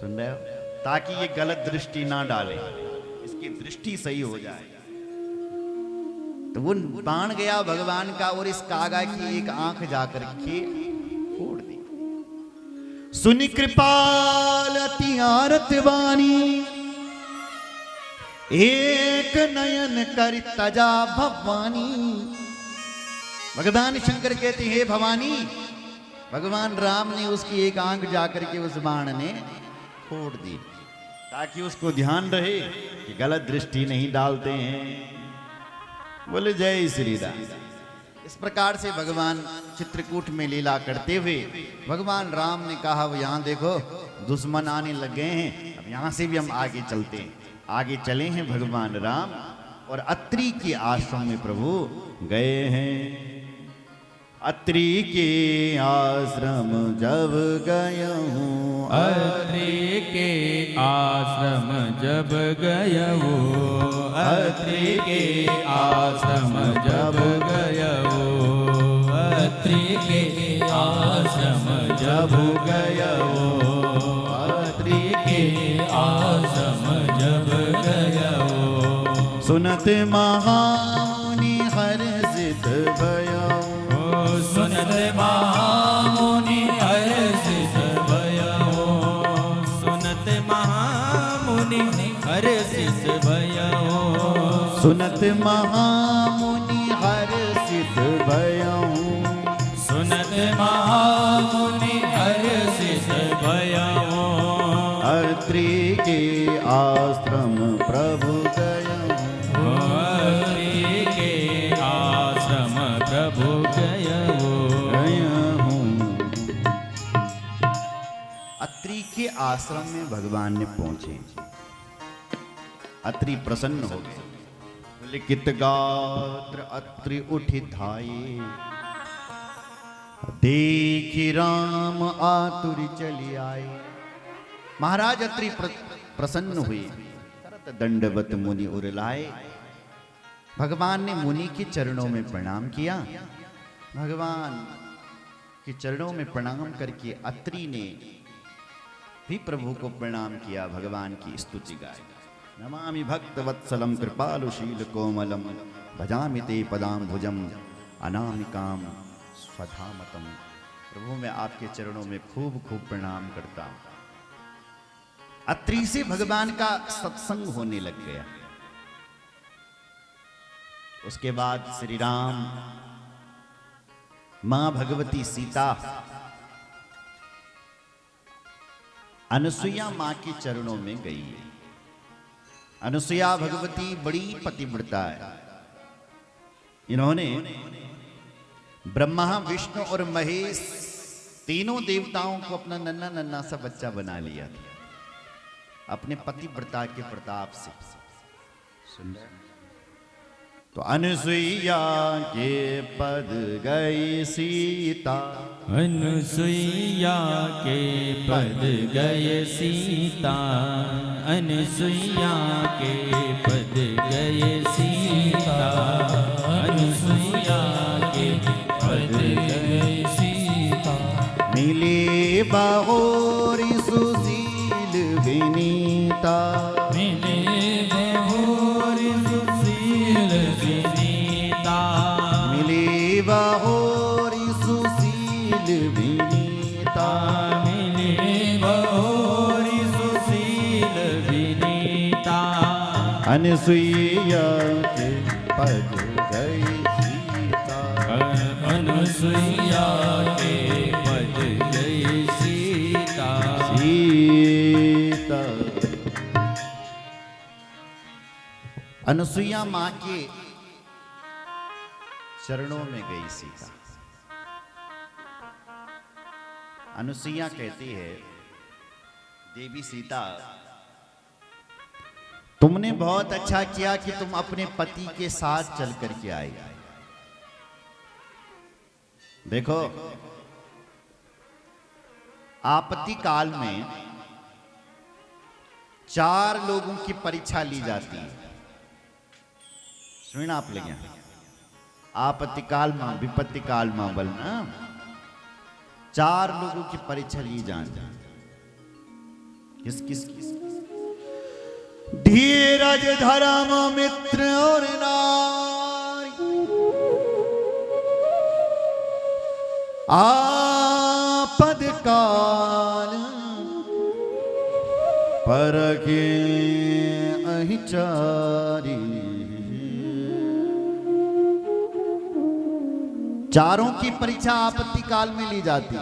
सुन रहे हो? ताकि ये गलत दृष्टि ना डाले, इसकी दृष्टि सही हो जाए। तो वो बाण गया भगवान का और इस कागा की एक आंख जाकर के फोड़ दी। सुनि कृपाल अति आरत वाणी, एक नयन कर तजा भवानी। भगवान शंकर कहते हे भवानी, भगवान राम ने उसकी एक आंख जाकर के उस बाण ने फोड़ दी, ताकि उसको ध्यान रहे कि गलत दृष्टि नहीं डालते हैं। बोले जय श्री राम। इस प्रकार से भगवान चित्रकूट में लीला करते हुए भगवान राम ने कहा, वो यहाँ देखो दुश्मन आने लग गए हैं, अब यहाँ से भी हम आगे चलते हैं। आगे चले हैं भगवान राम और अत्रि के आश्रम में प्रभु गए हैं। अत्रि के आश्रम जब गया हूँ, अत्रि के आश्रम जब गया वो, अत्रि के आश्रम जब गया वो, अत्रि के आश्रम जब गया वो, अत्रि के आश्रम जब गया वो। सुनत महामुनि हर्षित भयो, सुनत महामुनि हर्षित भयो, सुनत महामुनि हर्षित भयो, सुनत महामुनि हर्षित भयो, सुनत महामुनि हर्षित भयो। अत्रि के आश्रम प्रभु गया हूँ, अत्रि के आश्रम प्रभु गया हूँ। अत्रि के आश्रम में भगवान ने पहुंचे। अत्रि प्रसन्न हो गए, बोले कित गात्र अत्रि उठि धाये, देखि राम आतुर चली आए। महाराज अत्रि प्रसन्न हुए, तरत दंडवत मुनि उर लाए। भगवान ने मुनि के चरणों में प्रणाम किया। भगवान के चरणों में प्रणाम करके अत्रि ने भी प्रभु को प्रणाम किया, भगवान की स्तुति गाई। नमामि भक्तवत्सलं कृपालुशील कोमलम, भजामि ते पदाम्बुजम अनामिकाम स्वधामतम। प्रभु मैं आपके चरणों में खूब खूब प्रणाम करता हूं। अत्रि से भगवान का सत्संग होने लग गया। उसके बाद श्री राम, मां भगवती सीता, अनुसुईया मां के चरणों में गई। अनुसुईया भगवती बड़ी पतिव्रता है। इन्होंने ब्रह्मा, विष्णु और महेश तीनों देवताओं को अपना नन्ना नन्ना सा बच्चा बना लिया था अपने पतिव्रता के प्रताप से। सुन रहे? तो अनुसुईया के पद गई सीता, अनुसुईया के पद गए सीता, अनुसुईया के पद गए सीता, अनुसुईया के पद गए सीता। मिले बाहोरी सुशील विनीता, मिले बाहोरी सुशील विनीता, मिले बाहोरी सुशील विनीता, मिले बाहोरी सुशील विनीता। अनुसुईया के पद गई सीता, अनुसुईया के पद गई सीता, सीता। अनुसुईया मां के चरणों में गई सीता। अनुसुईया कहती है, देवी सीता, तुमने बहुत अच्छा किया कि तुम अपने पति के साथ चल करके आई। देखो, आपत्ति काल में 4 लोगों की परीक्षा ली जाती है। सुन आप लेंगे, आपत्ति काल में, विपत्ति काल में बोलना 4 लोगों की परीक्षा ली जाती। किस किस धीरज धर्म मित्र और नारी आपद काल परखे अहिचारी। चारों की परीक्षा आपत्ति काल में ली जाती।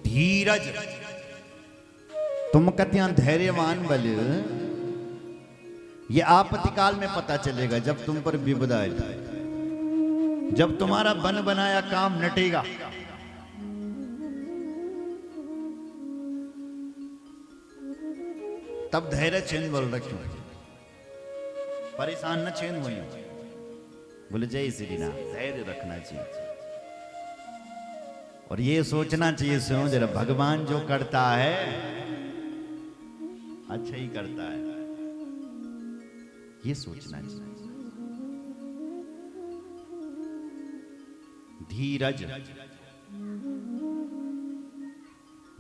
धीरज तुम कत्या धैर्यवान बल, ये आपत्ति काल में पता चलेगा जब तुम पर विपदा आए, जब तुम्हारा बन बनाया काम नटेगा। तब धैर्य चैन बोल रखो, परेशान न चैन हुई। बोले जय श्री राम, धैर्य रखना चाहिए और ये सोचना चाहिए स्वयं जरा भगवान जो करता है अच्छा ही करता है, ये सोचना चाहिए। धीरज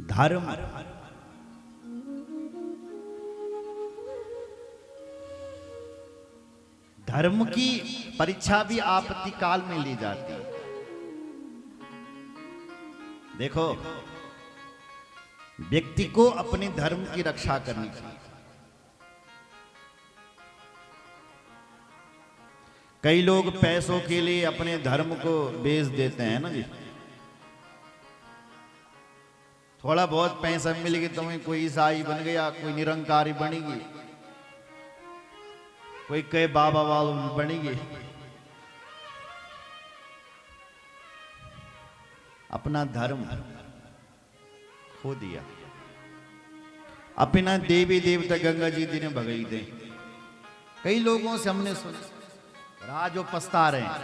धर्म धर्म की परीक्षा भी आपत्ति काल में ली जाती है। देखो, व्यक्ति को अपने धर्म की रक्षा करनी चाहिए। कई लोग पैसों के लिए अपने धर्म को बेच देते हैं ना जी। थोड़ा बहुत पैसा मिल गया तुम्हें, कोई ईसाई बन गया, कोई निरंकारी बनेगी, कोई कई बाबा वालों बनेगी, अपना धर्म खो दिया। अपना देवी देवता गंगा जी ने भगाई दे। कई लोगों से हमने सुना राज जो पछता रहे हैं,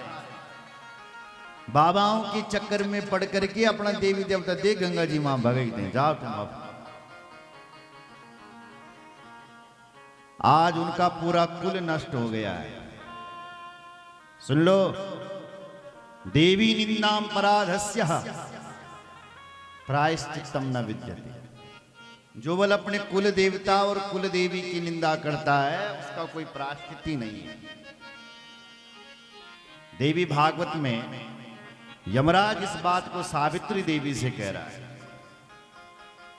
बाबाओं के चक्कर में पड़ करके अपना देवी देवता दे गंगा जी मां भगाई दे, जाओ तुम अब। आज उनका पूरा कुल नष्ट हो गया है। सुन लो, देवी निंदाम पराधस्य प्रायश्चित्तम न विद्यते। जो बल अपने कुल देवता और कुल देवी की निंदा करता है उसका कोई प्रायश्चित ही नहीं है। देवी भागवत में यमराज इस बात को सावित्री देवी से कह रहा है।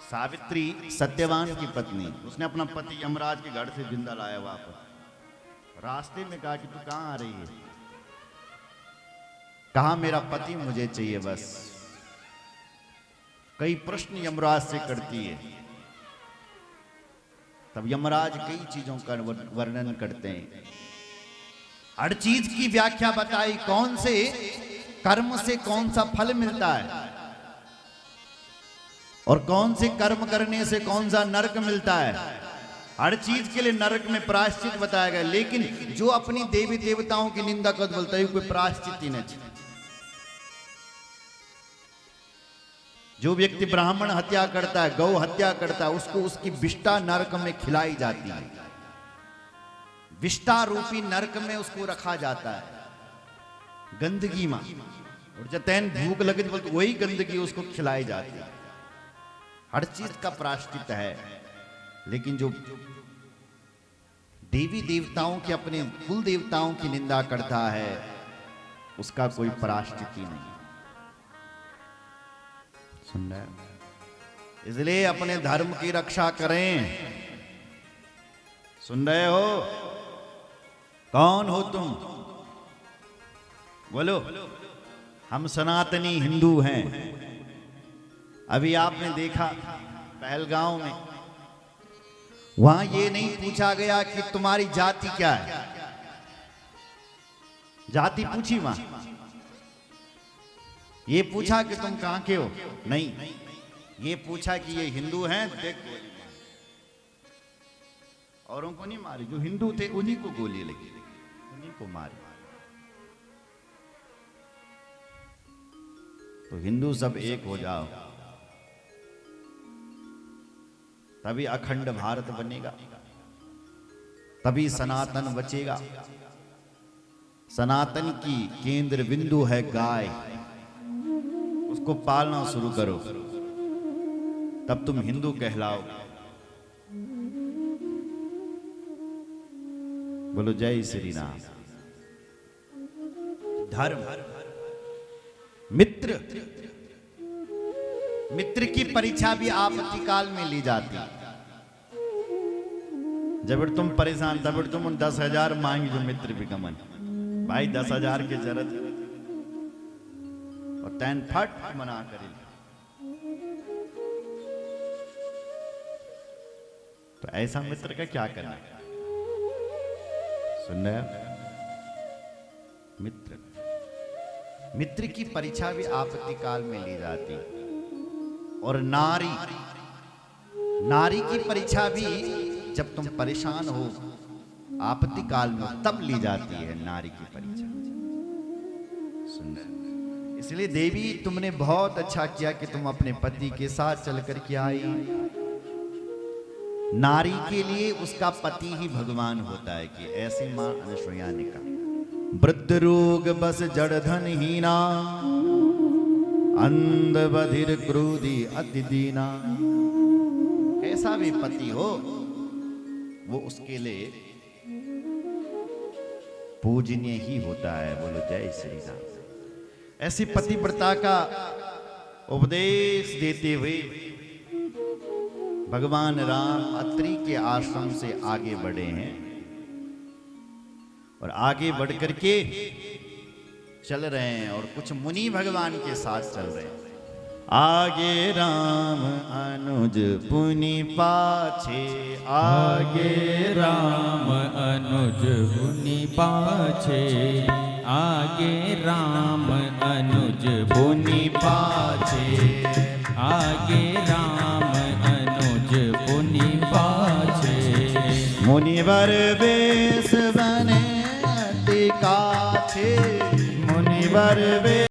सावित्री सत्यवान की पत्नी, उसने अपना पति यमराज के घर से जिंदा लाया वापस। रास्ते में कहा कि तू कहां आ रही है? कहा मेरा पति मुझे चाहिए बस। कई प्रश्न यमराज से करती है। तब यमराज कई चीजों का वर्णन करते हैं, हर चीज की व्याख्या बताई। कौन से कर्म से कौन सा फल मिलता है और कौन से कर्म करने से कौन सा नरक मिलता है। हर चीज के लिए नरक में प्रायश्चित बताया गया। लेकिन जो अपनी देवी देवताओं की निंदा कर बोलता है कोई प्रायश्चित ही नहीं। जो व्यक्ति ब्राह्मण हत्या करता है, गौ हत्या करता है, उसको उसकी विष्ठा नरक में खिलाई जाती है। विष्ठा रूपी नरक में उसको रखा जाता है गंदगी में। और जब तैन भूख लगे तो वही गंदगी उसको खिलाई जाती है। हर चीज का प्रायश्चित है। लेकिन जो देवी देवताओं के अपने कुल देवताओं की निंदा करता है उसका कोई प्रायश्चित ही नहीं। सुन रहे? इसलिए अपने धर्म की रक्षा करें। सुन रहे हो? कौन हो तुम? बोलो। हम सनातनी हिंदू हैं। अभी आपने देखा पहलगांव में, वहां ये नहीं पूछा गया कि तुम्हारी जाति क्या है। जाति पूछी वहां, ये पूछा कि तुम कहां के हो? नहीं, ये पूछा कि ये हिंदू हैं, देख गोली मार। औरों को नहीं मारी, जो हिंदू थे उन्हीं को गोली लगी, उन्हीं को मारी। तो हिंदू सब एक हो जाओ, तभी अखंड भारत बनेगा, तभी सनातन बचेगा। सनातन की केंद्र बिंदु है गाय, उसको पालना शुरू करो, तब तुम हिंदू कहलाओ। बोलो जय श्री राम। धर्म, मित्र, मित्र की परीक्षा भी आपत्ति काल में ली जाती। जब तुम परेशान तब तुम 10,000 मांग जो मित्र भी गमन भाई 10,000 के जरूरत और तैन फट मना करे। तो ऐसा मित्र का क्या करना? सुन रहे हो? मित्र, मित्र की परीक्षा भी आपत्ति काल में ली जाती। और नारी, नारी की परीक्षा भी जब तुम परेशान हो आपत्ति काल में तब ली जाती है नारी की परीक्षा। सुन रहे? इसलिए देवी तुमने बहुत अच्छा किया कि तुम अपने पति के साथ चल कर के आई। नारी के लिए उसका पति ही भगवान होता है कि ऐसी मां अनसुया ने कहा। वृद्ध रोग बस जड़ धन हीना, अंध बधिर क्रोधी अति दीना। ऐसा भी पति हो वो उसके लिए पूजनीय ही होता है। बोलो जय श्री राम। ऐसी पतिव्रता का उपदेश देते हुए भगवान राम अत्रि के आश्रम से आगे बढ़े हैं और आगे बढ़ करके चल रहे हैं और कुछ मुनि भगवान के साथ चल रहे हैं। आगे राम अनुज पुनि पाछे, आगे राम अनुज पुनि पाछे, आगे राम अनुज पुनि पाछे, आगे राम अनुज पुनि पाछे। मुनिवर वेश बने अति काछे, मुनिवर वेश